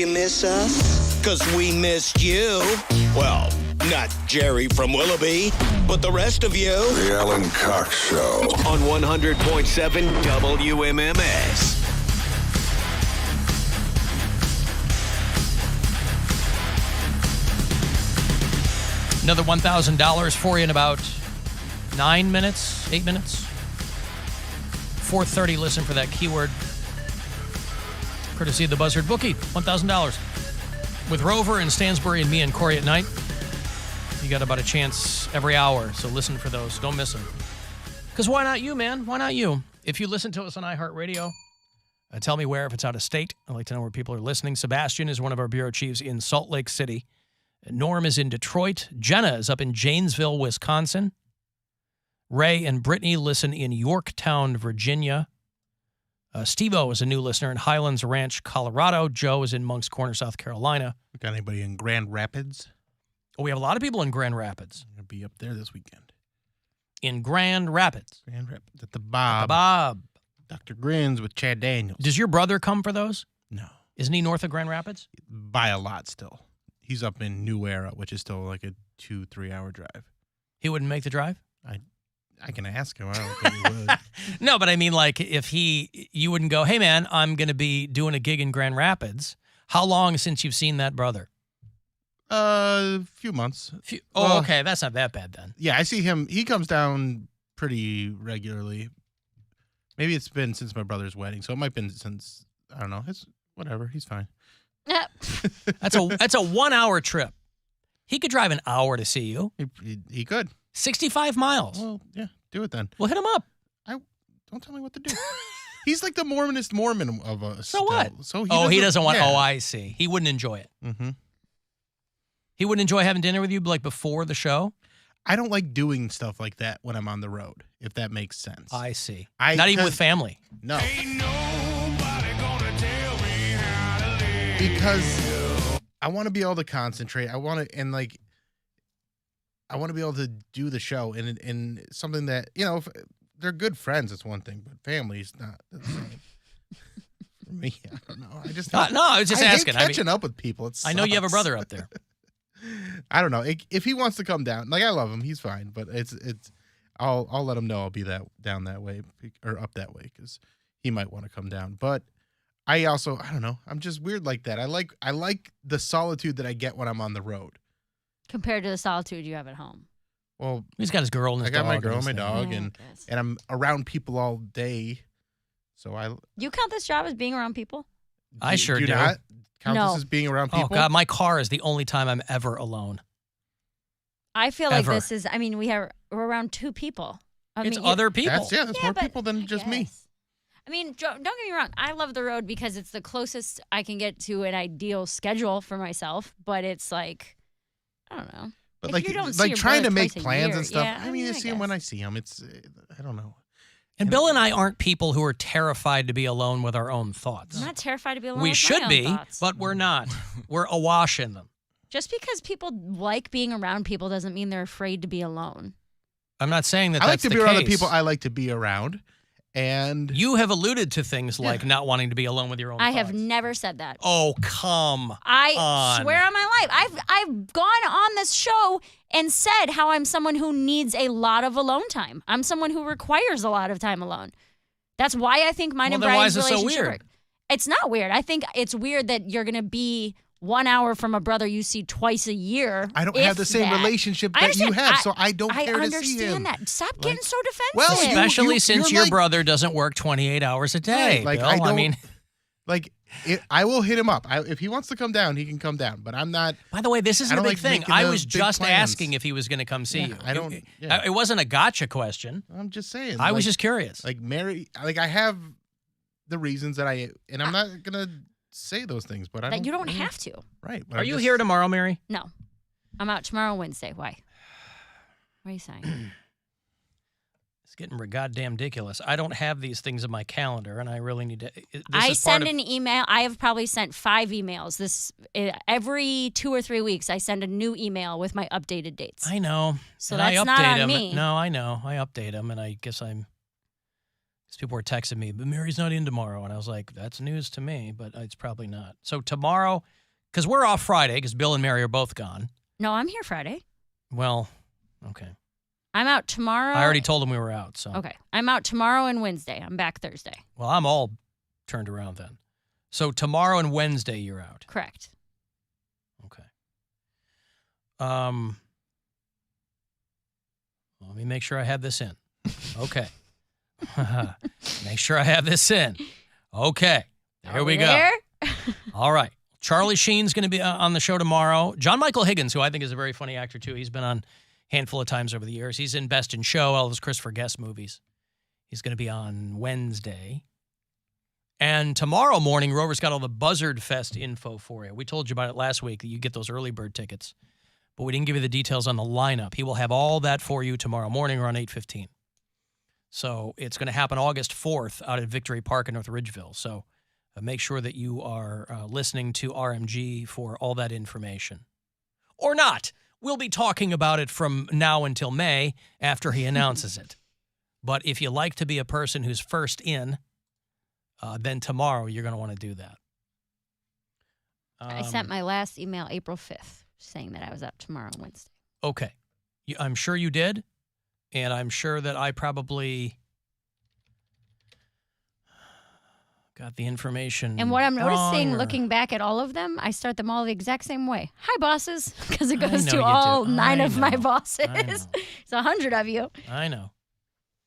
You miss us? 'Cause we missed you. Well, not Jerry from Willoughby, but the rest of you. The Alan Cox Show. On 100.7 WMMS. Another $1,000 for you in about 9 minutes, 8 minutes. 4:30, listen for that keyword. Courtesy of the Buzzard Bookie, $1,000. With Rover and Stansbury and me and Corey at night, you got about a chance every hour, so listen for those. Don't miss them. Because why not you, man? Why not you? If you listen to us on iHeartRadio, tell me where, if it's out of state. I'd like to know where people are listening. Sebastian is one of our bureau chiefs in Salt Lake City. Norm is in Detroit. Jenna is up in Janesville, Wisconsin. Ray and Brittany listen in Yorktown, Virginia. Steve-O is a new listener in Highlands Ranch, Colorado. Joe is in Moncks Corner, South Carolina. Got anybody in Grand Rapids? Oh, we have a lot of people in Grand Rapids. I'm going to be up there this weekend. In Grand Rapids. Grand Rapids at the Bob. The Bob. Dr. Grins with Chad Daniels. Does your brother come for those? No. Isn't he north of Grand Rapids? By a lot still. He's up in New Era, which is still like a 2-3 hour drive. He wouldn't make the drive? I can ask him. I don't think he would. No, but I mean, like, if you wouldn't go, hey, man, I'm going to be doing a gig in Grand Rapids. How long since you've seen that brother? A few months. Okay. That's not that bad then. Yeah, I see him. He comes down pretty regularly. Maybe it's been since my brother's wedding, so it might have been since, I don't know. It's whatever. He's fine. That's a 1 hour trip. He could drive an hour to see you. He could. 65 miles. Well, yeah, do it then. Well, hit him up. Don't tell me what to do. He's like the Mormonist Mormon of us. So what? So he doesn't want. Yeah. Oh, I see. He wouldn't enjoy it. Mm-hmm. He wouldn't enjoy having dinner with you like before the show. I don't like doing stuff like that when I'm on the road, if that makes sense. I see. Not even with family. No. Ain't nobody gonna tell me how to live. Because I want to be able to concentrate. I want to be able to do the show and something that, if they're good friends, it's one thing, but family's not the same. For me, I don't know. I was just asking. Hate catching up with people. I know you have a brother up there. I don't know. If he wants to come down, like, I love him, he's fine, but I'll let him know I'll be down that way or up that way because he might want to come down. But I don't know. I'm just weird like that. I like the solitude that I get when I'm on the road compared to the solitude you have at home. Well, he's got his girl and his dog. I got dog my girl and my dog, Yeah, and I'm around people all day. So You count this job as being around people? I sure do. Not count No. this as being around people? Oh, God, my car is the only time I'm ever alone. I feel like Ever. this is, we're around two people. It's other people. That's more but people than I just me. guess. Don't get me wrong. I love the road because it's the closest I can get to an ideal schedule for myself. But it's like, I don't know. But If you don't see like your trying to brother make twice a plans year, and stuff. yeah, I I see him when guess. I see him. It's I don't know. And Bill and I aren't people who are terrified to be alone with our own thoughts. I'm not terrified to be alone We with should my own be, thoughts. but we're not. We're awash in them. Just because people like being around people doesn't mean they're afraid to be alone. I'm not saying that I like that's to the be around the case. people I like to be around, and You have alluded to things like not wanting to be alone with your own I thoughts. have never said that. Oh, come I on. swear on my life. I've gone on this show and said how I'm someone who needs a lot of alone time. I'm someone who requires a lot of time alone. That's why I think mine and Well, then why Brian's is it so relationship weird? work. It's not weird. I think it's weird that you're going to be 1 hour from a brother you see twice a year. I don't if have the same that. relationship I that you understand. have, so I don't care to see him. I understand that. Stop getting so defensive. Well, you- Especially since you're your like- brother doesn't work 28 hours a day. Right, like, Bill. I don't- mean, I will hit him up. If he wants to come down, he can come down. But I'm not. by the way, this isn't I a don't big like thing. making I the was big just plans. asking if he was going to come see Yeah, you. I don't. Yeah. It wasn't a gotcha question. I'm just saying. I was like- just curious. like Mary. Like, I have the reasons that and I'm not gonna say those things. But I That don't. you don't have to. Right. but Are I'm you just- here tomorrow, Mary? No. I'm out tomorrow, Wednesday. Why? What are you saying? It's getting goddamn ridiculous. I don't have these things in my calendar, and I really need to. I send an email. I have probably sent 5 emails. Every 2 or 3 weeks, I send a new email with my updated dates. I know. So and that's I update not on them. me. No, I know. I update them, and I guess I'm Because people were texting me, but Mary's not in tomorrow. And I was like, that's news to me, but it's probably not. So tomorrow, because we're off Friday, because Bill and Mary are both gone. No, I'm here Friday. Well, okay. I'm out tomorrow. I already told them we were out. So Okay. I'm out tomorrow and Wednesday. I'm back Thursday. Well, I'm all turned around then. So tomorrow and Wednesday you're out. Correct. Okay. Let me make sure I have this in. Okay. Make sure I have this in. Okay. There we go. All right. Charlie Sheen's going to be on the show tomorrow. John Michael Higgins, who I think is a very funny actor, too. He's been on a handful of times over the years. He's in Best in Show, all those Christopher Guest movies. He's going to be on Wednesday. And tomorrow morning, Rover's got all the Buzzard Fest info for you. We told you about it last week, that you get those early bird tickets. But we didn't give you the details on the lineup. He will have all that for you tomorrow morning around 8:15. So it's going to happen August 4th out at Victory Park in North Ridgeville. So make sure that you are listening to RMG for all that information. Or not. We'll be talking about it from now until May after he announces it. But if you like to be a person who's first in, then tomorrow you're going to want to do that. I sent my last email April 5th saying that I was out tomorrow and Wednesday. Okay. I'm sure you did. And I'm sure that I probably got the information. And what I'm noticing, wrong, looking back at all of them, I start them all the exact same way. Hi, bosses, because it I goes know to you all do. 9 I of my know. bosses. I know. It's 100 of you. I know.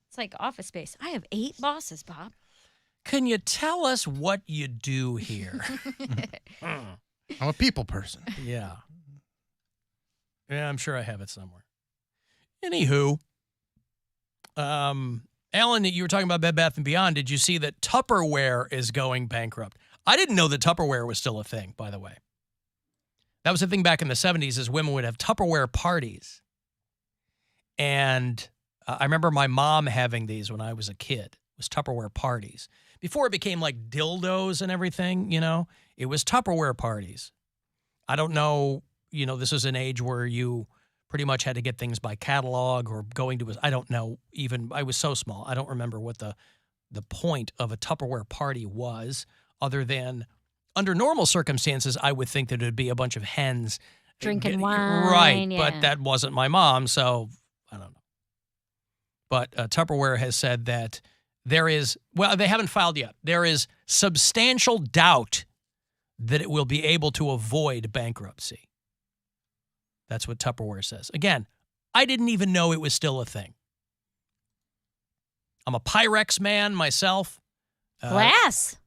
It's like Office Space. I have 8 bosses, Bob. Can you tell us what you do here? I'm a people person. Yeah. Yeah, I'm sure I have it somewhere. Anywho, Alan, you were talking about Bed Bath & Beyond. Did you see that Tupperware is going bankrupt? I didn't know that Tupperware was still a thing, by the way. That was the thing back in the 70s, is women would have Tupperware parties. And I remember my mom having these when I was a kid. It was Tupperware parties. Before it became like dildos and everything, you know, it was Tupperware parties. I don't know, you know, this was an age where you pretty much had to get things by catalog or going to, I don't know, even, I was so small. I don't remember what the point of a Tupperware party was, other than under normal circumstances, I would think that it would be a bunch of hens Drinking wine. Right, yeah. but that wasn't my mom, so I don't know. But Tupperware has said that there is, well, they haven't filed yet. There is substantial doubt that it will be able to avoid bankruptcy. That's what Tupperware says. Again, I didn't even know it was still a thing. I'm a Pyrex man myself. Glass.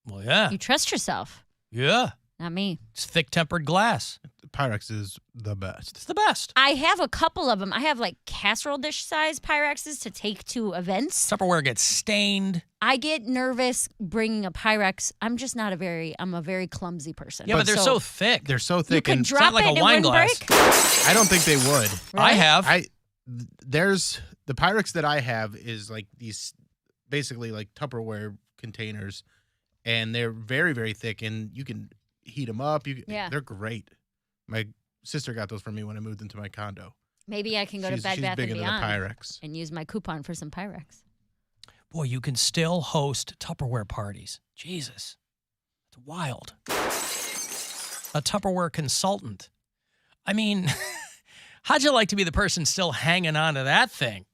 Well, yeah. You trust yourself. Yeah. Not me. It's thick-tempered glass. Pyrex is the best. It's the best. I have a couple of them. I have like casserole dish size Pyrexes to take to events. Tupperware gets stained. I get nervous bringing a Pyrex. I'm just not I'm a very clumsy person. Yeah, but they're so thick. They're so You thick, could and drop like it a and it wine wouldn't glass. break. I don't think they would. I have. There's the Pyrex that I have is like these basically like Tupperware containers, and they're very, very thick, and you can heat them up. Yeah. They're great. My sister got those for me when I moved into my condo. Maybe I can go to Bed She's Bath & big into the Beyond Pyrex. and use my coupon for some Pyrex. Boy, you can still host Tupperware parties. Jesus. It's wild. A Tupperware consultant. I mean, how'd you like to be the person still hanging on to that thing?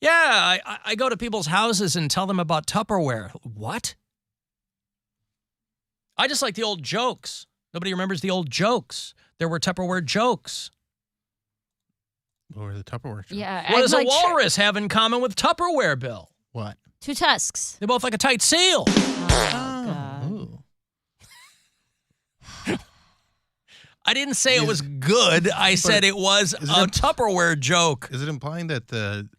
Yeah, I go to people's houses and tell them about Tupperware. What? I just like the old jokes. Nobody remembers the old jokes. There were Tupperware jokes. What were the Tupperware? Jokes? Yeah. What I'd does a like walrus have in common with Tupperware, Bill? What? 2 tusks. They're both like a tight seal. Oh, God. Ooh. I didn't say it was good. I said it was a Tupperware joke. Is it implying that the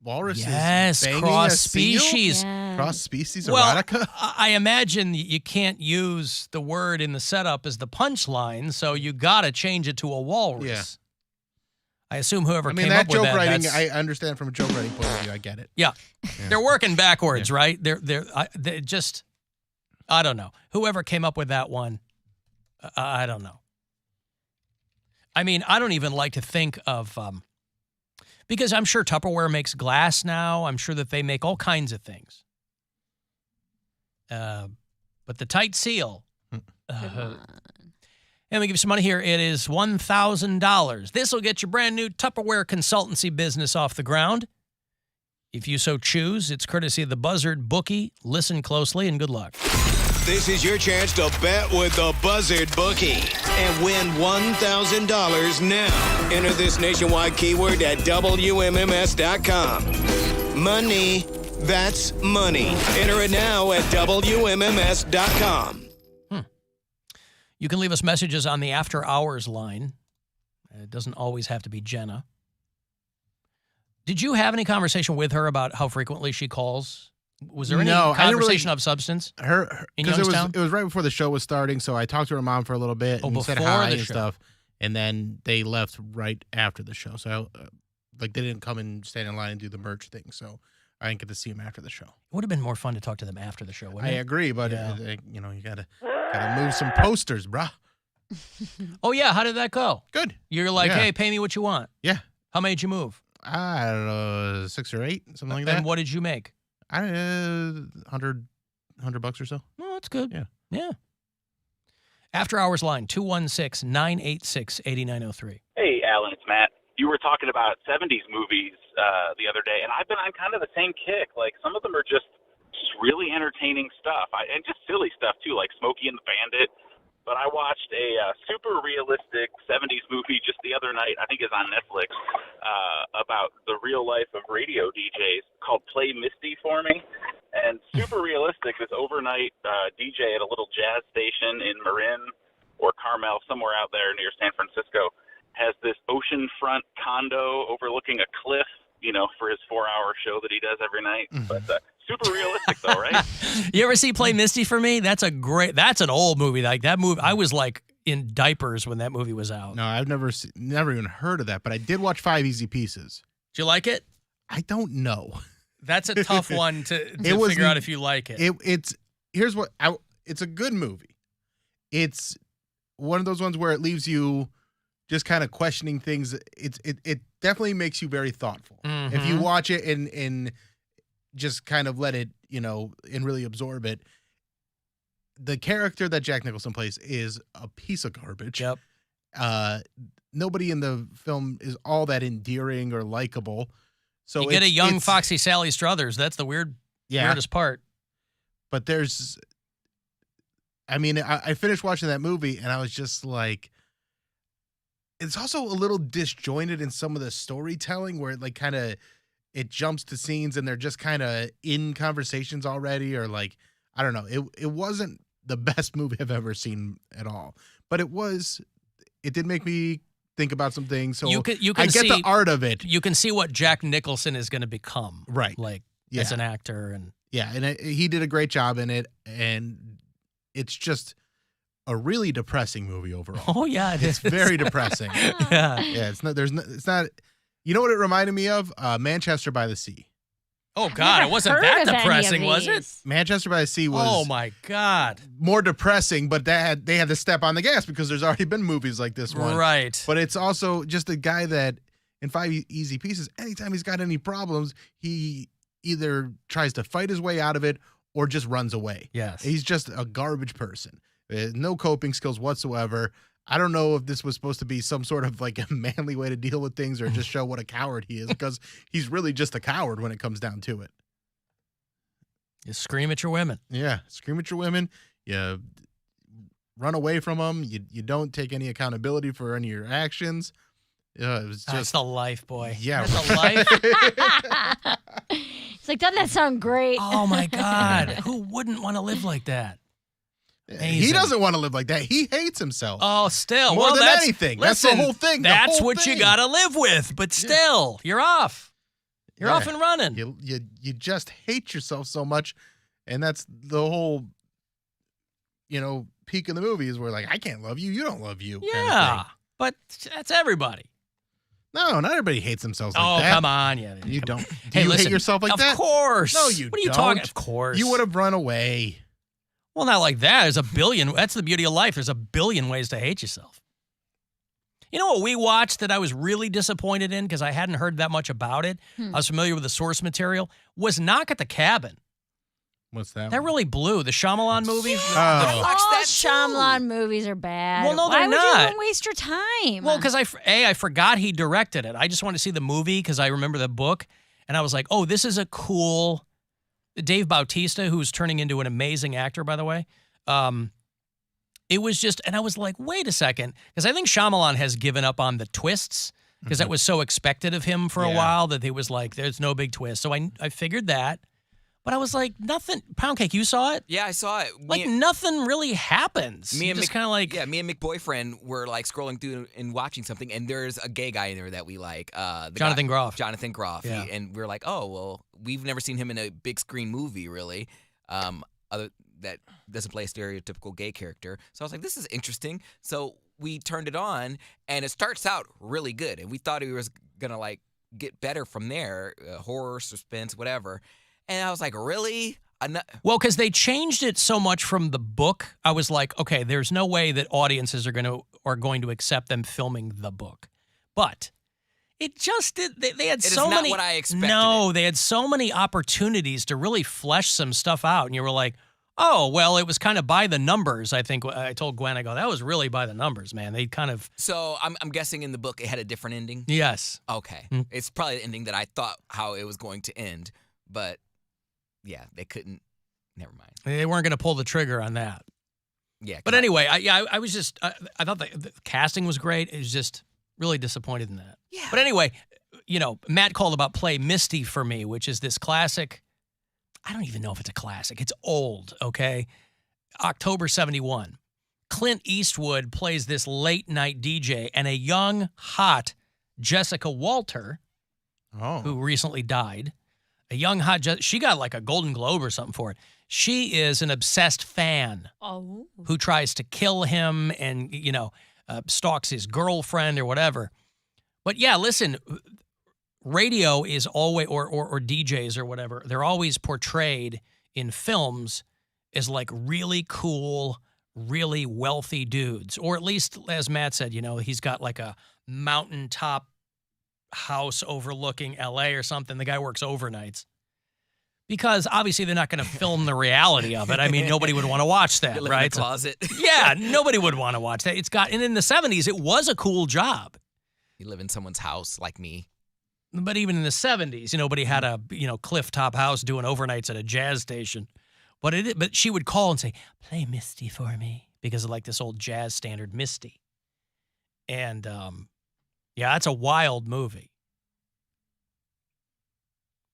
walrus Yes, is banging cross a seal? species. Yeah. Cross species Well, erotica? I imagine you can't use the word in the setup as the punchline, so you got to change it to a walrus. Yeah. I assume whoever I mean, came that up with joke that. writing, that's- I understand from a joke writing point of view. I get it. Yeah. They're working backwards, right? They're just, I don't know. Whoever came up with that one, I don't know. I mean, I don't even like to think of Because I'm sure Tupperware makes glass now. I'm sure that they make all kinds of things. But the tight seal. And we give you some money here. It is $1,000. This will get your brand new Tupperware consultancy business off the ground. If you so choose, it's courtesy of the Buzzard Bookie. Listen closely and good luck. This is your chance to bet with the Buzzard Bookie and win $1,000 now. Enter this nationwide keyword at WMMS.com. Money, that's money. Enter it now at WMMS.com. You can leave us messages on the After Hours line. It doesn't always have to be Jenna. Did you have any conversation with her about how frequently she calls? Was there any conversation of substance in Youngstown? It was right before the show was starting, so I talked to her mom for a little bit and said hi and stuff, and then they left right after the show. So, they didn't come and stand in line and do the merch thing, so I didn't get to see them after the show. It would have been more fun to talk to them after the show, wouldn't it? I agree, but you gotta move some posters, bruh. Oh yeah, how did that go? Good. You're like, hey, pay me what you want. Yeah. How made you move? I don't know, 6 or 8, something like that. And what did you make? $100 or so. Oh, that's good. Yeah. After Hours line, 216-986-8903. Hey, Alan, it's Matt. You were talking about 70s movies the other day, and I've been on kind of the same kick. Like, some of them are just really entertaining stuff, and just silly stuff, too, like Smokey and the Bandit. But I watched a super realistic 70s movie just the other night, I think it's on Netflix, about the real life of radio DJs called Play Misty for Me. And super realistic, this overnight DJ at a little jazz station in Marin or Carmel, somewhere out there near San Francisco, has this oceanfront condo overlooking a cliff, for his 4-hour show that he does every night. But super realistic, though, right? You ever see Play Misty for Me? That's an old movie. Like that movie, I was like in diapers when that movie was out. No, I've never even heard of that, but I did watch 5 Easy Pieces. Did you like it? I don't know. That's a tough one to figure out if you like it. It's a good movie. It's one of those ones where it leaves you just kind of questioning things. It definitely makes you very thoughtful. Mm-hmm. If you watch it and just kind of let it, and really absorb it. The character that Jack Nicholson plays is a piece of garbage. Yep. Nobody in the film is all that endearing or likable. So you get a young Foxy Sally Struthers. That's the weirdest part. But I finished watching that movie and I was just like, it's also a little disjointed in some of the storytelling where it it jumps to scenes and they're just kind of in conversations already, or I don't know. It wasn't the best movie I've ever seen at all, but it did make me think about some things. So I get the art of it. You can see what Jack Nicholson is going to become. Right. As an actor. And he did a great job in it. And it's just a really depressing movie overall. Oh yeah. It's very depressing. Yeah. Yeah. It's not, you know what it reminded me of? Manchester by the Sea. Oh God, it wasn't that depressing, was it? Manchester by the Sea was. Oh my God. More depressing, but they had to step on the gas because there's already been movies like this one. Right. But it's also just a guy that in 5 Easy Pieces, anytime he's got any problems, he either tries to fight his way out of it or just runs away. Yes. He's just a garbage person. No coping skills whatsoever. I don't know if this was supposed to be some sort of a manly way to deal with things or just show what a coward he is, because he's really just a coward when it comes down to it. You scream at your women. Yeah, scream at your women. You run away from them. You don't take any accountability for any of your actions. It was just That's the life, boy. Yeah, that's the life. It's doesn't that sound great? Oh my God, who wouldn't want to live like that? Amazing. He doesn't want to live like that. He hates himself. Oh, still. More than that's, anything. Listen, that's the whole thing. That's what you got to live with. But still, you're off. You're off and running. You just hate yourself so much. And that's the whole, peak in the movie is where I can't love you. You don't love you. Yeah. Kind of thing. But that's everybody. No, not everybody hates themselves like that. Oh, come on. Yeah, you don't. Hey, you listen, hate yourself like that? Of course. No, you don't. What are you talking? Of course. You would have run away. Well, not like that. There's a billion. That's the beauty of life. There's a billion ways to hate yourself. You know what we watched that I was really disappointed in because I hadn't heard that much about it? I was familiar with the source material. Was Knock at the Cabin. What's that? That really blew. The Shyamalan movie. All watched that too. Shyamalan movies are bad. Well, no, Why they're would not. you even waste your time? Well, because I forgot he directed it. I just wanted to see the movie because I remember the book. And I was like, oh, this is a cool... Dave Bautista, who's turning into an amazing actor, by the way. It was just... And I was like, wait a second. Because I think Shyamalan has given up on the twists because that was so expected of him for a while that he was like, there's no big twist. So I figured that. But I was like, nothing. Poundcake, you saw it? Yeah, I saw it. Nothing really happens. Me and just kind of like... Yeah, me and McBoyfriend were like scrolling through and watching something, and there's a gay guy in there that we like. Jonathan Groff. Jonathan Groff. Yeah. And we're like, oh, well, we've never seen him in a big screen movie, really, that doesn't play a stereotypical gay character. So I was like, this is interesting. So we turned it on, and it starts out really good. And we thought he was going to like get better from there, horror, suspense, whatever. And I was like, really? Well, because they changed it so much from the book, I was like, okay, there's no way that audiences are going to accept them filming the book. But it just did. They had It so is not many. what I expected No, it. they had so many opportunities to really flesh some stuff out, and you were like, oh, well, it was kind of by the numbers. I think I told Gwen, I go, that was really by the numbers, man. They kind of. So I'm guessing in the book it had a different ending? Yes. Okay. It's probably the ending that I thought how it was going to end, but yeah, they couldn't. Never mind. They weren't going to pull the trigger on that. Yeah. But anyway, I was just, I thought the casting was great. It was just really disappointed in that. Yeah. But anyway, Matt called about Play Misty for me, which is this classic. I don't even know if it's a classic. It's old, okay? October 71. Clint Eastwood plays this late night DJ, and a young, hot Jessica Walter, who recently died, a young, hot, she got like a Golden Globe or something for it. She is an obsessed fan who tries to kill him and, stalks his girlfriend or whatever. But yeah, listen, radio is always, or DJs or whatever, they're always portrayed in films as like really cool, really wealthy dudes. Or at least, as Matt said, he's got like a mountaintop house overlooking LA or something. The guy works overnights. Because obviously they're not going to film the reality of it. I mean, nobody would want to watch that, live right? in a closet. Yeah, nobody would want to watch that. And in the 70s, it was a cool job. You live in someone's house like me. But even in the 70s, nobody had a, cliff top house doing overnights at a jazz station. But she would call and say, play Misty for me, because of like this old jazz standard, Misty. And yeah, it's a wild movie.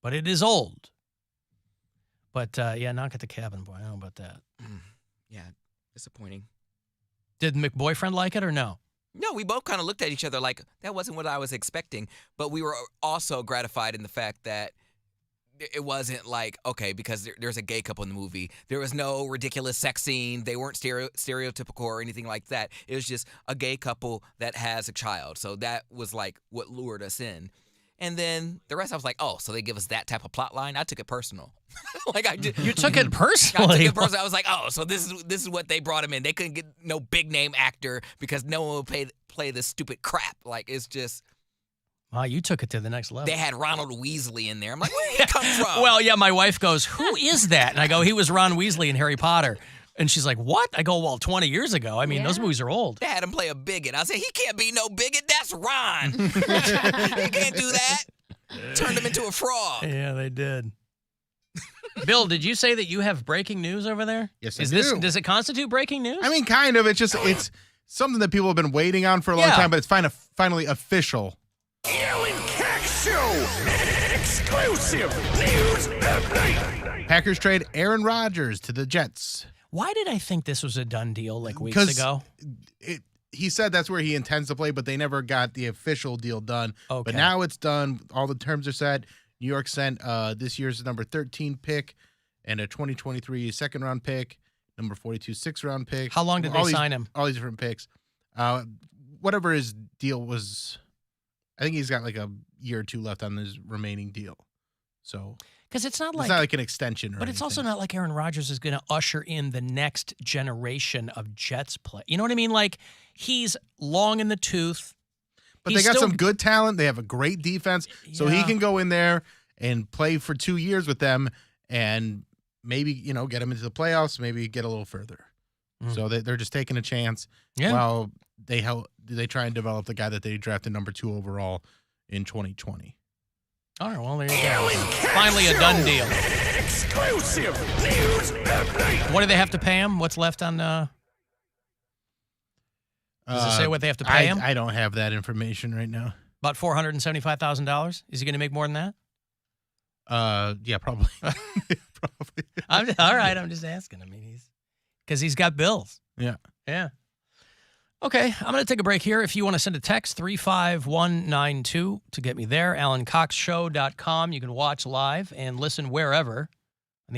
But it is old. But yeah, Knock at the Cabin, boy, I don't know about that. Yeah, disappointing. Did McBoyfriend like it or no? No, we both kind of looked at each other like that wasn't what I was expecting. But we were also gratified in the fact that it wasn't like, okay, because there's a gay couple in the movie. There was no ridiculous sex scene. They weren't stereotypical or anything like that. It was just a gay couple that has a child. So that was like what lured us in. And then the rest, I was like, oh, so they give us that type of plot line? I took it personal. You took it personally? I took it personal. I was like, oh, so this is what they brought him in. They couldn't get no big name actor because no one would play this stupid crap. Like, it's just... Wow, you took it to the next level. They had Ronald Weasley in there. I'm like, where did he come from? Well, yeah, my wife goes, who is that? And I go, he was Ron Weasley in Harry Potter. And she's like, what? I go, well, 20 years ago. I mean, those movies are old. They had him play a bigot. I said, he can't be no bigot. That's Ron. He can't do that. Turned him into a frog. Yeah, they did. Bill, did you say that you have breaking news over there? Yes, I do. Does it constitute breaking news? I mean, kind of. It's something that people have been waiting on for a long time, but it's finally official. Alan Cox Show. Exclusive news update. Packers trade Aaron Rodgers to the Jets. Why did I think this was a done deal like weeks ago? He said that's where he intends to play, but they never got the official deal done. Okay. But now it's done. All the terms are set. New York sent this year's number 13 pick and a 2023 second-round pick, number 42 sixth-round pick. How long did they sign him? All these different picks. Whatever his deal was, I think he's got like a year or two left on his remaining deal. So because it's not like an extension, but it's also not like Aaron Rodgers is going to usher in the next generation of Jets play. You know what I mean? Like he's long in the tooth. But He's they got still- some good talent. They have a great defense. So he Yeah. can go in there and play for 2 years with them and maybe, get them into the playoffs, maybe get a little further. So they're just taking a chance while they try and develop the guy that they drafted number 2 overall in 2020. All right, well, there you Alan go. Cox Finally a Show. done deal. Exclusive news update. What do they have to pay him? What's left on does it say what they have to pay him? I don't have that information right now. About $475,000? Is he going to make more than that? Yeah, probably. Probably. All right, I'm just asking. I mean, because he's got bills. Yeah. Yeah. Okay, I'm going to take a break here. If you want to send a text, 35192 to get me there, AlanCoxShow.com. You can watch live and listen wherever.